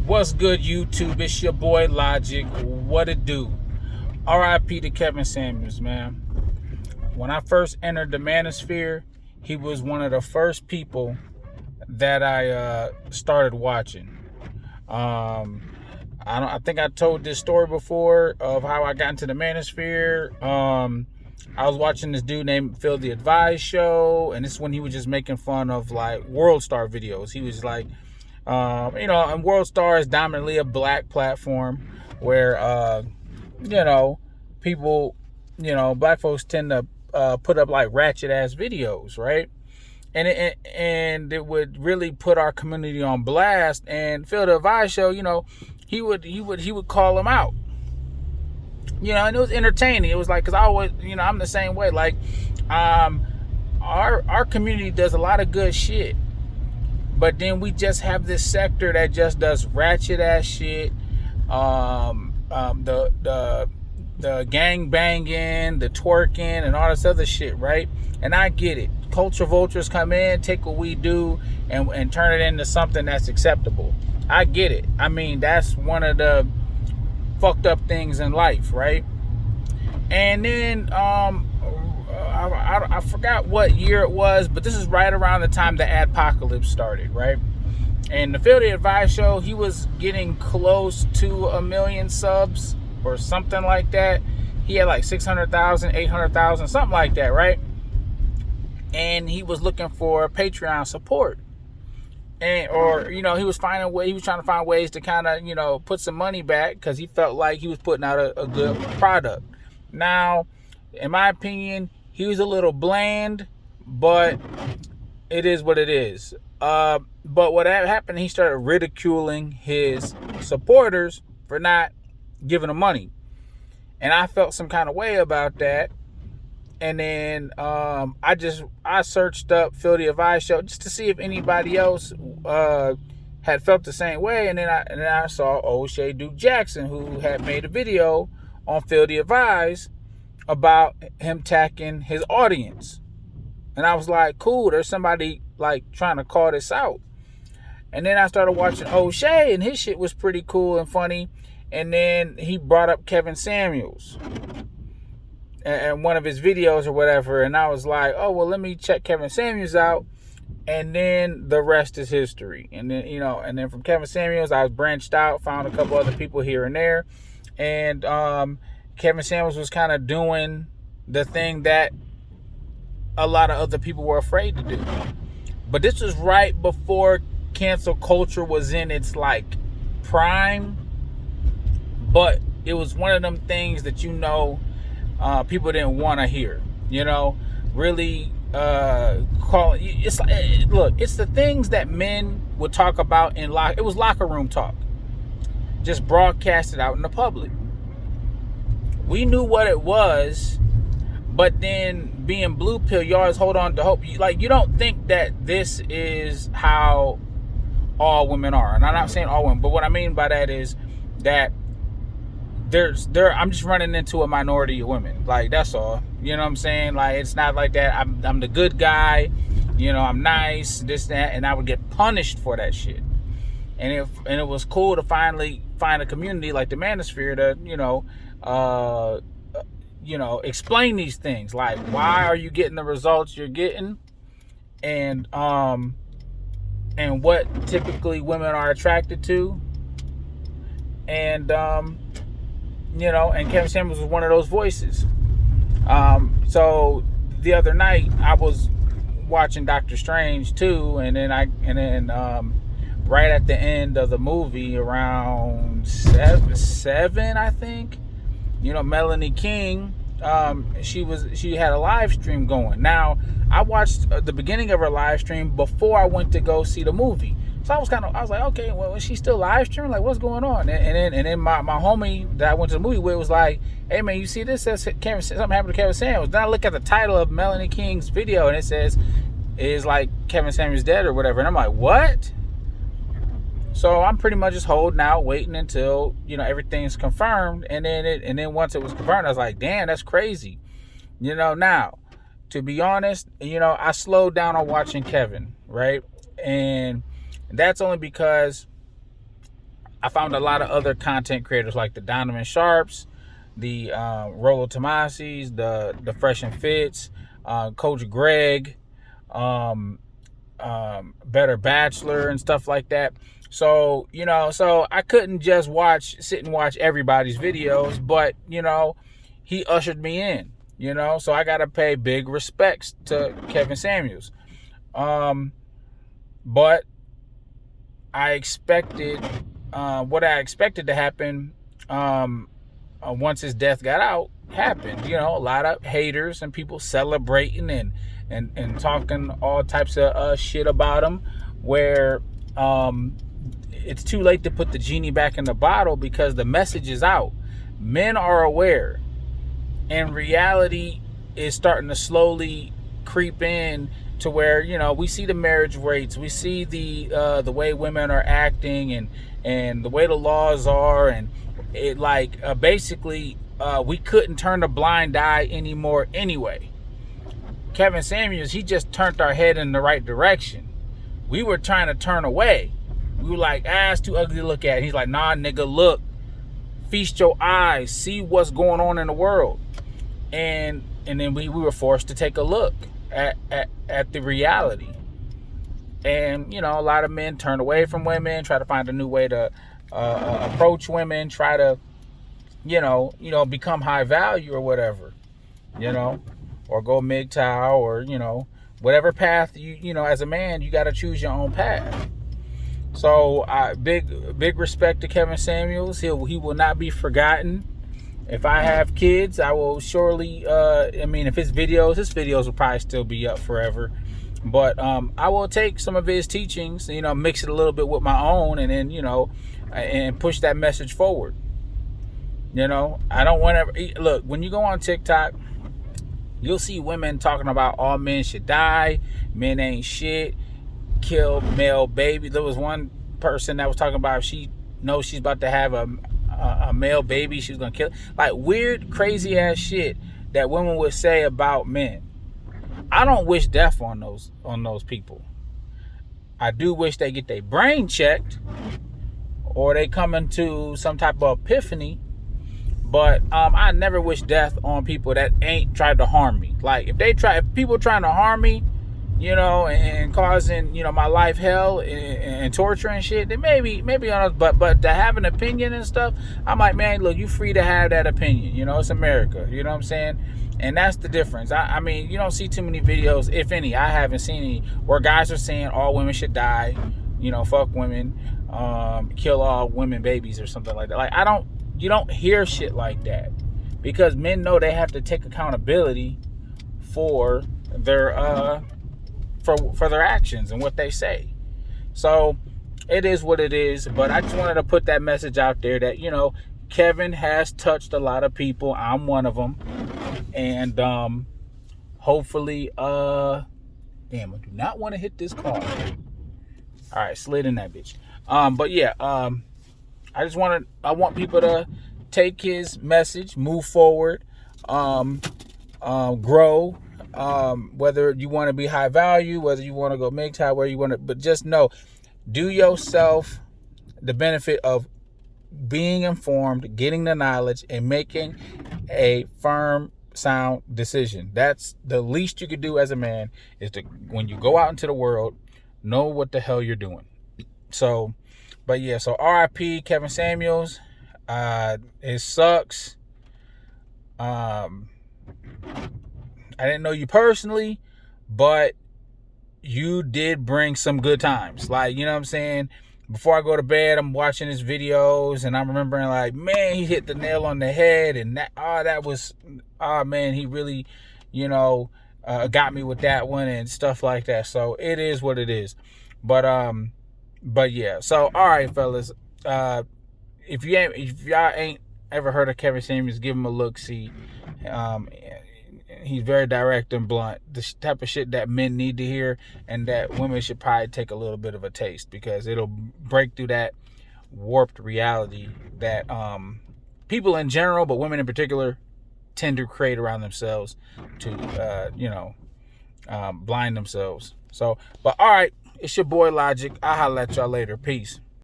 What's good, YouTube? It's your boy Logic. What it do? R.I.P. to Kevin Samuels, man. When I first entered the manosphere, he was one of the first people that I started watching. I think I told this story before of how I got into the manosphere. I was watching this dude named Phil the Advice show, and this is when he was just making fun of like World Star videos. He was like, and World Star is dominantly a black platform where, people, black folks tend to put up like ratchet ass videos, right? And it would really put our community on blast. And Phil the Advice show, he would call them out. And it was entertaining. It was like, cause I always, I'm the same way. Like, our community does a lot of good shit, but then we just have this sector that just does ratchet ass shit. The gang banging, the twerking, and all this other shit, right? And I get it. Culture vultures come in, take what we do, and turn it into something that's acceptable. I get it. I mean, that's one of the fucked up things in life, right? And then I forgot what year it was, but this is right around the time the adpocalypse started, right? And the Phil the Advice show, he was getting close to 1 million subs or something like that. He had like 600,000, 800,000, something like that, right? And he was looking for Patreon support. He was trying to find ways to kind of, put some money back because he felt like he was putting out a good product. Now, in my opinion, he was a little bland, but it is what it is. But what happened, he started ridiculing his supporters for not giving him money. And I felt some kind of way about that. And then I searched up Phil the Advice show just to see if anybody else had felt the same way. And then I saw O'Shea Duke Jackson, who had made a video on Phil the Advice about him attacking his audience. And I was like, cool, there's somebody like trying to call this out. And then I started watching O'Shea, and his shit was pretty cool and funny. And then he brought up Kevin Samuels and one of his videos or whatever, and I was like, oh well, let me check Kevin Samuels out. And then the rest is history. And then from Kevin Samuels, I was branched out, found a couple other people here and there, and Kevin Samuels was kind of doing the thing that a lot of other people were afraid to do. But this was right before cancel culture was in its like prime. But it was one of them things that people didn't want to hear. Really calling. It's the things that men would talk about it was locker room talk, just broadcasted out in the public. We knew what it was, but then being blue pill, you always hold on to hope. You don't think that this is how all women are. And I'm not saying all women, but what I mean by that is that I'm just running into a minority of women. Like, that's all. You know what I'm saying? Like, it's not like that. I'm the good guy. I'm nice, this, that, and I would get punished for that shit. And it was cool to finally find a community like the manosphere to, explain these things. Like, why are you getting the results you're getting? And what typically women are attracted to. And Kevin Samuels was one of those voices. So the other night I was watching Doctor Strange 2, and then right at the end of the movie, around seven, I think, Melanie King, she had a live stream going. Now, I watched the beginning of her live stream before I went to go see the movie. So I was like, okay, well, is she still live streaming? Like, what's going on? And then my homie that I went to the movie with was like, hey man, you see this? Says something happened to Kevin Samuels. Then I look at the title of Melanie King's video, and it says, is like Kevin Samuels dead or whatever. And I'm like, what? So I'm pretty much just holding out, waiting until everything's confirmed. And then once it was confirmed, I was like, damn, that's crazy. Now, to be honest, I slowed down on watching Kevin, right? And that's only because I found a lot of other content creators like the Donovan Sharps, the Rolo Tomasis, the Fresh and Fits, Coach Greg, um, Better Bachelor and stuff like that. So, so I couldn't just sit and watch everybody's videos, but, he ushered me in, so I got to pay big respects to Kevin Samuels. But I expected, what I expected to happen, once his death got out, happened. A lot of haters and people celebrating and talking all types of shit about him, where it's too late to put the genie back in the bottle because the message is out. Men are aware, and reality is starting to slowly creep in to where, we see the marriage rates, we see the way women are acting and the way the laws are, and it basically we couldn't turn a blind eye anymore anyway. Kevin Samuels, he just turned our head in the right direction. We were trying to turn away. We were like, it's too ugly to look at. And he's like, nah, nigga, look. Feast your eyes. See what's going on in the world. And then we were forced to take a look at the reality. And, a lot of men turn away from women, try to find a new way to approach women, try to, become high value or whatever, or go MGTOW, or, whatever path you as a man, you got to choose your own path. So big respect to Kevin Samuels. He will not be forgotten. If I have kids, I will surely, if his videos will probably still be up forever. But I will take some of his teachings, mix it a little bit with my own, and then, and push that message forward. I don't want to, look, when you go on TikTok, you'll see women talking about all men should die, men ain't shit, kill male baby. There was one person that was talking about if she knows she's about to have a male baby, she's gonna kill it. Like weird, crazy ass shit that women would say about men. I don't wish death on those people. I do wish they get their brain checked or they come into some type of epiphany. But I never wish death on people that ain't tried to harm me. Like if people trying to harm me, and causing, my life hell and torture and shit, then maybe on us. But to have an opinion and stuff, I'm like, man, look, you free to have that opinion. It's America. You know what I'm saying? And that's the difference. I mean, you don't see too many videos, if any. I haven't seen any where guys are saying all women should die. Fuck women, kill all women babies or something like that. Like you don't hear shit like that because men know they have to take accountability for their for their actions and what they say. So it is what it is. But I just wanted to put that message out there that Kevin has touched a lot of people. I'm one of them, and hopefully, damn, I do not want to hit this car. All right, slid in that bitch. But yeah, I want people to take his message, move forward, grow, whether you want to be high value, whether you want to go MGTOW, where you want to, but just know, do yourself the benefit of being informed, getting the knowledge, and making a firm, sound decision. That's the least you could do as a man, is to, when you go out into the world, know what the hell you're doing. So, but yeah, so R.I.P. Kevin Samuels. It sucks. I didn't know you personally, but you did bring some good times. Like, you know what I'm saying? Before I go to bed, I'm watching his videos and I'm remembering, like, man, he hit the nail on the head, and man, he really, got me with that one and stuff like that. So it is what it is. But yeah. So all right, fellas. If y'all ain't ever heard of Kevin Samuels, give him a look. See, he's very direct and blunt. The type of shit that men need to hear, and that women should probably take a little bit of a taste, because it'll break through that warped reality that people in general, but women in particular, tend to create around themselves to blind themselves. So, but all right, it's your boy Logic. I'll holler at y'all later. Peace.